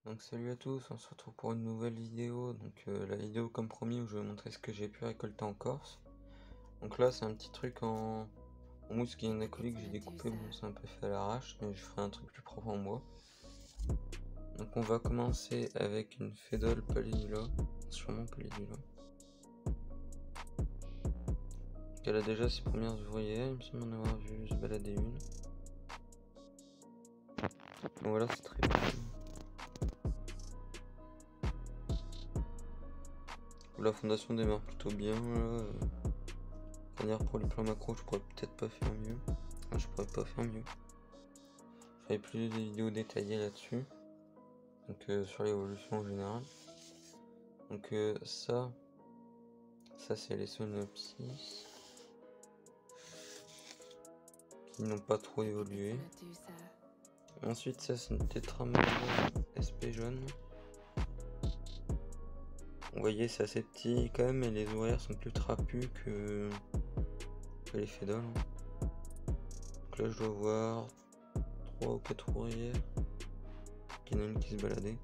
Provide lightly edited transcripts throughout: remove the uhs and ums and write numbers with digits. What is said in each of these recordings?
Donc salut à tous, on se retrouve pour une nouvelle vidéo. Donc la vidéo comme promis où je vais vous montrer ce que j'ai pu récolter en Corse. Donc là c'est un petit truc en mousse qui est un acrylique que j'ai découpé, bon c'est un peu fait à l'arrache, mais je ferai un truc plus propre en bois. Donc on va commencer avec une fédole Pallinula, sûrement Pallinula. Elle a déjà ses premières ouvrières, il me semble en avoir vu se balader une. Donc voilà, c'est très cool. La fondation démarre plutôt bien là. C'est-à-dire pour les plans macro, je pourrais peut-être pas faire mieux. Enfin, je pourrais pas faire mieux. Je ferai plus de vidéos détaillées là-dessus. Donc sur l'évolution en général. Donc ça c'est les Sonopsis qui n'ont pas trop évolué. Ensuite ça c'est une Tétramorpho SP jaune. Vous voyez c'est assez petit quand même, et les ouvrières sont plus trapues que les fédoles. Donc là je dois voir 3 ou 4 ouvrières. Il y en a une qui se baladait.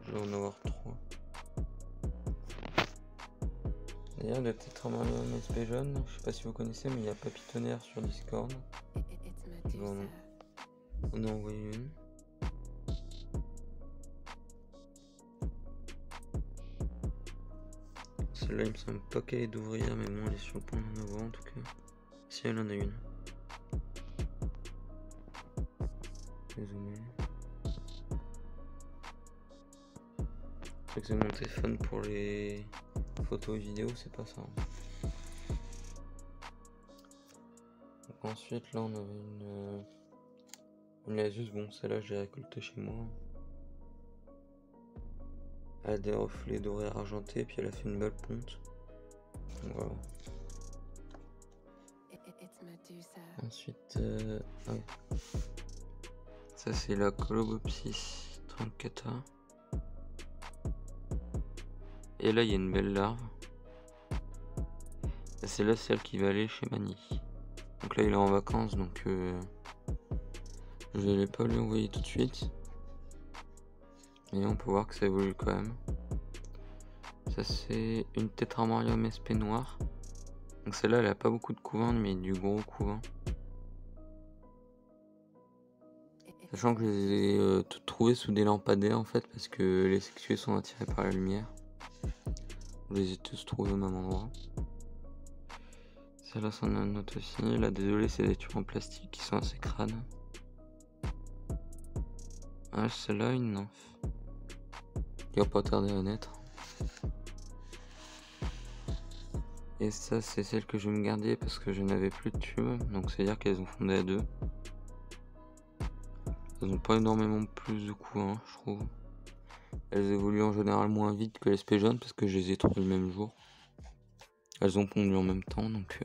Je dois en avoir 3. D'ailleurs le Tétramorpho SP jaune, je sais pas si vous connaissez, mais il y a Papitonnerre sur Discord. Bon, on a envoyé une. Celle-là il me semble pas qu'elle est d'ouvrière, mais bon elle est sur le point d'en avoir en tout cas. Si elle en a une. Désolé. C'est que c'est mon téléphone pour les photos et vidéos, c'est pas ça. Donc ensuite là on avait une Lasus, bon celle-là je l'ai récoltée chez moi. Elle a des reflets dorés argentés, puis elle a fait une belle ponte. Donc voilà. Ensuite, ça c'est la Colobopsis 34A. Et là il y a une belle larve. C'est là celle qui va aller chez Mani. Donc là il est en vacances, donc je ne l'ai pas lui envoyer tout de suite. Et on peut voir que ça évolue quand même. Ça c'est une Tétramorium SP noire. Donc celle-là elle a pas beaucoup de couvain, mais du gros couvain. Sachant que je les ai toutes trouvées sous des lampadaires en fait, parce que les sexués sont attirés par la lumière. Je les ai tous trouvés au même endroit. Celle-là c'en a une autre aussi. Là désolé, c'est des tubes en plastique qui sont assez crades. Ah, celle-là une nymphe qui va pas tarder à naître. Et ça c'est celle que je vais me garder parce que je n'avais plus de tubes, donc c'est à dire qu'elles ont fondé à 2. Elles n'ont pas énormément plus de coups, je trouve. Elles évoluent en général moins vite que les SP jaunes parce que je les ai trouvées le même jour. Elles ont pondu en même temps, donc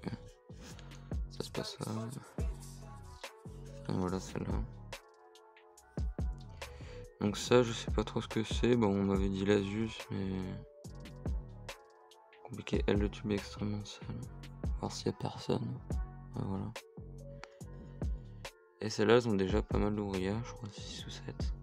ça se passe là. Et voilà celle-là. Donc ça je sais pas trop ce que c'est. Bon on m'avait dit Lasus, mais compliqué. Elle, le tube est extrêmement sale. Voir s'il y a personne. Ah, voilà. Et celles-là elles ont déjà pas mal d'ouvrières, je crois 6 ou 7.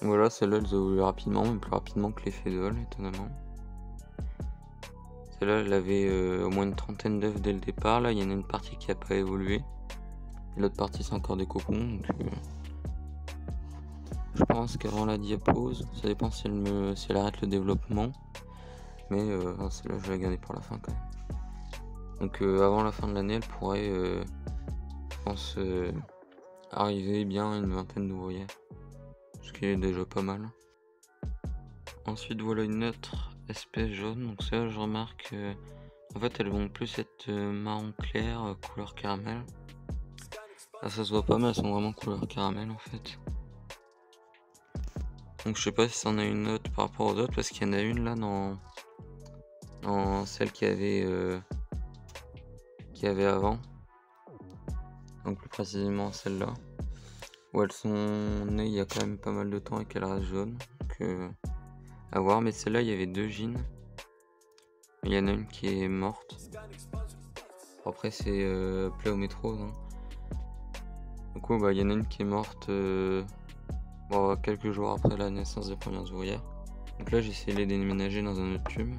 Voilà, celles-là elles évoluent rapidement, même plus rapidement que les fédoles, étonnamment. Celle-là elle avait au moins une trentaine d'œufs dès le départ. Là il y en a une partie qui a pas évolué. Et l'autre partie c'est encore des cocons. Donc je pense qu'avant la diapause, ça dépend si elle arrête le développement. Mais celle-là je vais la garder pour la fin quand même. Donc avant la fin de l'année elle pourrait, je pense, arriver bien à une vingtaine d'ouvrières. Ce qui est déjà pas mal. Ensuite voilà une autre espèce jaune. Donc ça je remarque en fait elles vont plus être marron clair, couleur caramel. Là ça se voit pas mais elles sont vraiment couleur caramel en fait. Donc je sais pas si c'en a une autre par rapport aux autres, parce qu'il y en a une là dans celle qui avait avant. Donc plus précisément celle-là. Où elles sont nées il y a quand même pas mal de temps et qu'elles restent jaunes. Donc à voir, mais celle-là il y avait 2 gines. Il y en a une qui est morte. Après c'est pléométrose. Hein. Du coup il y en a une qui est morte quelques jours après la naissance des premières ouvrières. Donc là j'ai essayé de les déménager dans un autre tube.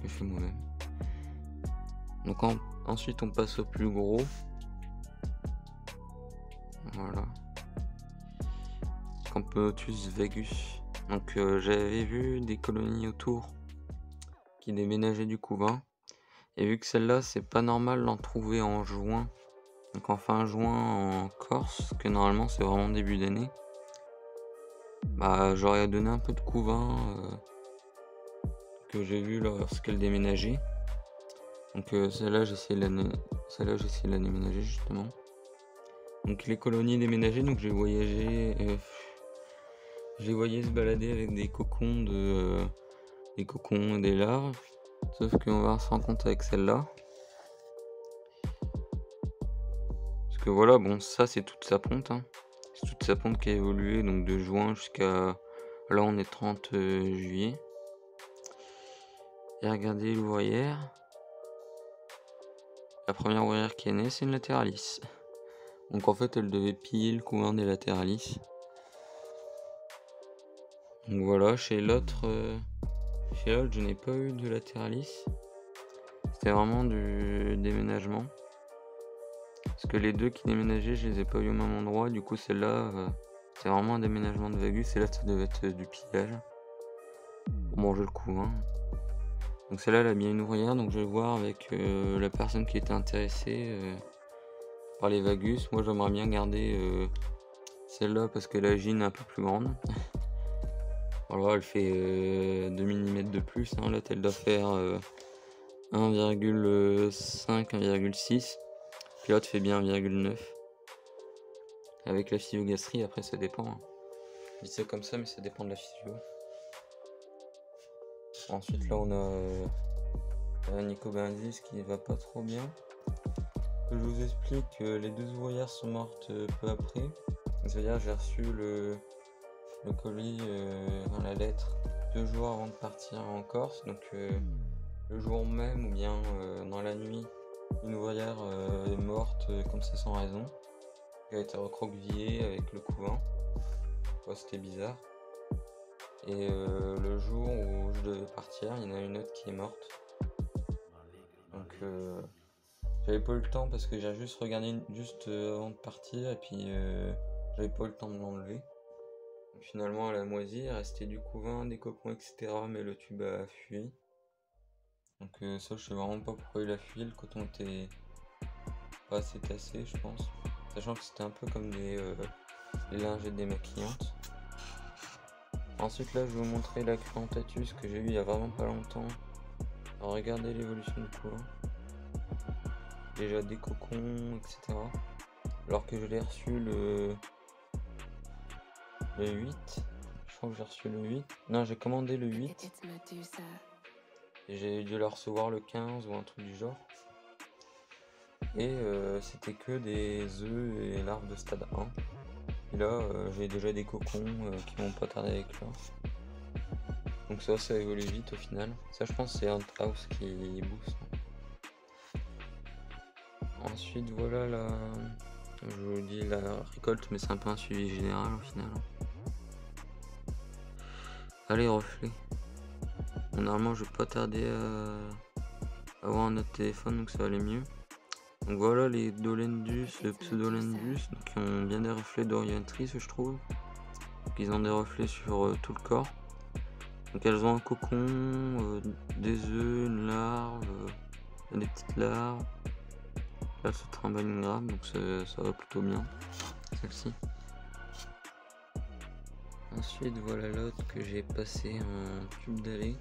Que je fais moi-même. Donc ensuite on passe au plus gros. Voilà. Campotus vagus. Donc j'avais vu des colonies autour qui déménageaient du couvain. Et vu que celle-là c'est pas normal d'en trouver en juin. Donc en fin juin en Corse, que normalement c'est vraiment début d'année. J'aurais donné un peu de couvain que j'ai vu lorsqu'elle déménageait. Donc celle-là j'ai essayé de la déménager justement. Donc les colonies déménagées, donc j'ai voyagé. Je les voyais se balader avec des cocons des cocons et des larves. Sauf qu'on va se rendre compte avec celle-là. Parce que voilà, bon ça c'est toute sa ponte. Hein. C'est toute sa ponte qui a évolué, donc de juin jusqu'à... Là on est 30 juillet. Et regardez l'ouvrière. La première ouvrière qui est née, c'est une latéralis. Donc en fait elle devait piller le couvain des latéralis. Donc voilà, chez l'autre je n'ai pas eu de latéralis. C'était vraiment du déménagement. Parce que les deux qui déménageaient, je les ai pas eu au même endroit. Du coup, celle-là, c'est vraiment un déménagement de vagus. Et là, ça devait être du pillage. Pour manger le couvain. Donc celle-là, elle a bien une ouvrière. Donc je vais voir avec la personne qui était intéressée par les vagus. Moi, j'aimerais bien garder celle-là parce que la gine est un peu plus grande. Voilà, elle fait 2 mm de plus. Hein. Là, elle doit faire 1,5, 1,6. Puis l'autre fait bien 1,9. Avec la physiogastrie, après ça dépend. Hein. Je dis ça comme ça, mais ça dépend de la physio. Ensuite, là, on a un Nicobensis qui va pas trop bien. Je vous explique, les deux ouvrières sont mortes peu après. C'est-à-dire, j'ai reçu le colis, la lettre 2 jours avant de partir en Corse. Donc, le jour même ou bien dans la nuit, une ouvrière est morte comme ça sans raison. Elle a été recroquevillée avec le couvain. Ouais, c'était bizarre. Et le jour où je devais partir, il y en a une autre qui est morte. Donc j'avais pas eu le temps parce que j'ai juste regardé avant de partir et puis j'avais pas eu le temps de l'enlever. Finalement, elle a moisi, il restait du couvain, des cocons, etc. Mais le tube a fui. Donc ça, je sais vraiment pas pourquoi il a fui. Le coton était pas assez tassé, je pense. Sachant que c'était un peu comme les lingettes démaquillantes. Ensuite là je vais vous montrer la Cruentatus que j'ai eu il y a vraiment pas longtemps. Alors regardez l'évolution du couvain. Déjà des cocons, etc. Alors que je l'ai reçu le 8. Je crois que j'ai reçu le 8. Non, j'ai commandé le 8. Et j'ai dû le recevoir le 15 ou un truc du genre. Et c'était que des œufs et larves de stade 1. Et là j'ai déjà des cocons qui vont pas tarder avec l'or. Donc ça évolue vite au final. Ça je pense c'est un house qui booste. Ensuite voilà je vous dis la récolte, mais c'est un peu un suivi général au final. Allez, reflets. Bon, normalement je vais pas tarder à avoir un autre téléphone, donc ça va aller mieux. Donc voilà les Dolendus, le Pseudolendus, qui ont bien des reflets d'orientrice je trouve. Donc ils ont des reflets sur tout le corps. Donc elles ont un cocon, des œufs, une larve, des petites larves. Là, elle se trimballe une grappe, donc ça va plutôt bien, celle-ci. Ensuite, voilà l'autre que j'ai passé en tube d'allée.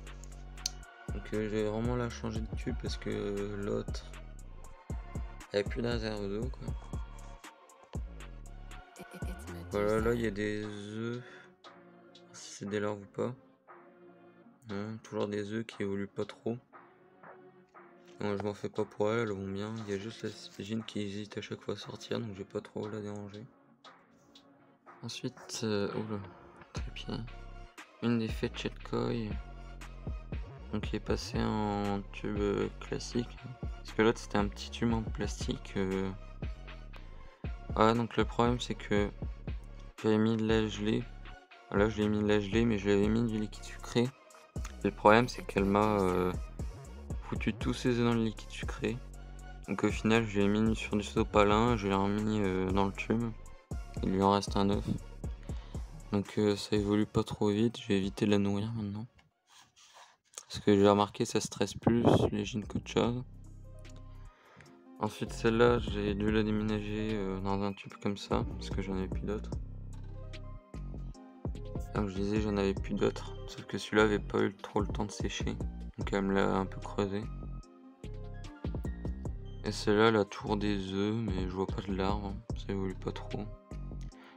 Donc je vais vraiment la changer de tube parce que l'autre, elle n'a plus de réserve d'eau, quoi. Voilà, là il y a des œufs, si c'est des larves ou pas. Non, toujours des œufs qui évoluent pas trop. Non, je m'en fais pas pour elles vont bien. Il y a juste la spégine qui hésite à chaque fois à sortir, donc je vais pas trop la déranger. Ensuite, oula, trépied. Une des Fetchet Koi. Donc il est passé en tube classique. Parce que l'autre c'était un petit tube en plastique. Ah, donc le problème c'est que j'avais mis de la gelée. Là je l'ai mis de la gelée, mais je l'avais mis du liquide sucré. Et le problème c'est qu'elle m'a foutu tous ses œufs dans le liquide sucré. Donc au final je l'ai mis sur du sopalin, je l'ai remis dans le tube. Il lui en reste un œuf. Donc ça évolue pas trop vite, je vais éviter de la nourrir maintenant. Parce que j'ai remarqué ça stresse plus les gènes qu'autre chose. Ensuite celle-là j'ai dû la déménager dans un tube comme ça, parce que j'en avais plus d'autres. Comme je disais, j'en avais plus d'autres, sauf que celui-là avait pas eu trop le temps de sécher, donc elle me l'a un peu creusé. Et celle-là, la tour des œufs, mais je vois pas de larves, ça évolue pas trop.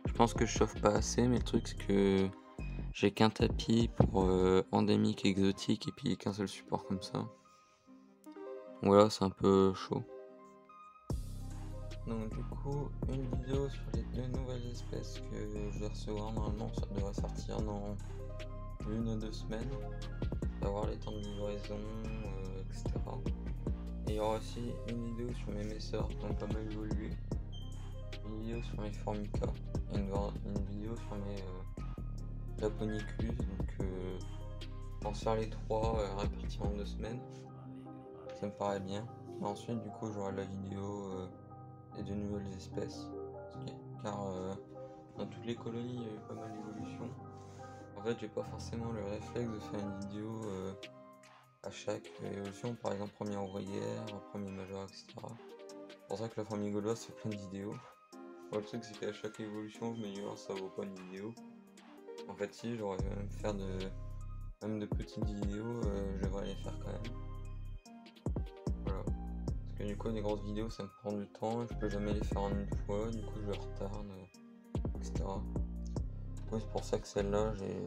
Je pense que je chauffe pas assez, mais le truc c'est que j'ai qu'un tapis pour endémique, exotique, et puis qu'un seul support comme ça. Voilà, c'est un peu chaud. Donc du coup, une vidéo sur les 2 nouvelles espèces que je vais recevoir normalement, ça devrait sortir dans 1 ou 2 semaines. On va voir les temps de livraison, etc. Et il y aura aussi une vidéo sur mes messeurs qui ont pas mal évolué, une vidéo sur mes formica, et une vidéo sur mes japonicus. Donc je pense faire les 3 répartis en 2 semaines, ça me paraît bien. Et ensuite du coup j'aurai la vidéo des 2 nouvelles espèces, car dans toutes les colonies il y a eu pas mal d'évolution. En fait j'ai pas forcément le réflexe de faire une vidéo à chaque évolution, par exemple première ouvrière, premier major, etc. C'est pour ça que la famille gauloise fait plein de vidéos. Bon, le truc c'est qu'à chaque évolution je me dis oh, ça vaut pas une vidéo. En fait si, j'aurais même faire même de petites vidéos, je devrais les faire quand même. Voilà. Parce que du coup des grosses vidéos ça me prend du temps, je peux jamais les faire en une fois, du coup je retarde, etc. Du coup c'est pour ça que celle-là j'ai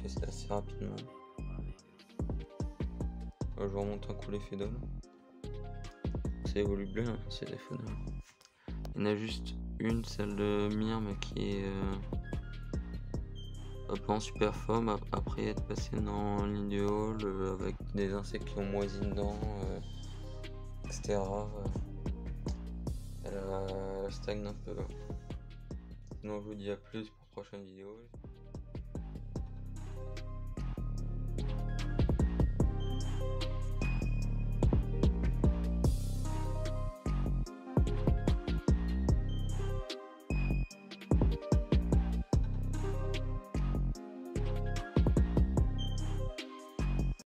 fait ça assez rapidement. Je vous remonte un coup les fédoles. Ça évolue bien, hein, c'est des fédoles. Il y en a juste une, celle de Myrme, qui est un peu en super forme après être passée dans l'idéal avec des insectes qui ont moisi dedans, etc. Elle stagne un peu. Sinon je vous dis à plus pour prochaine vidéo.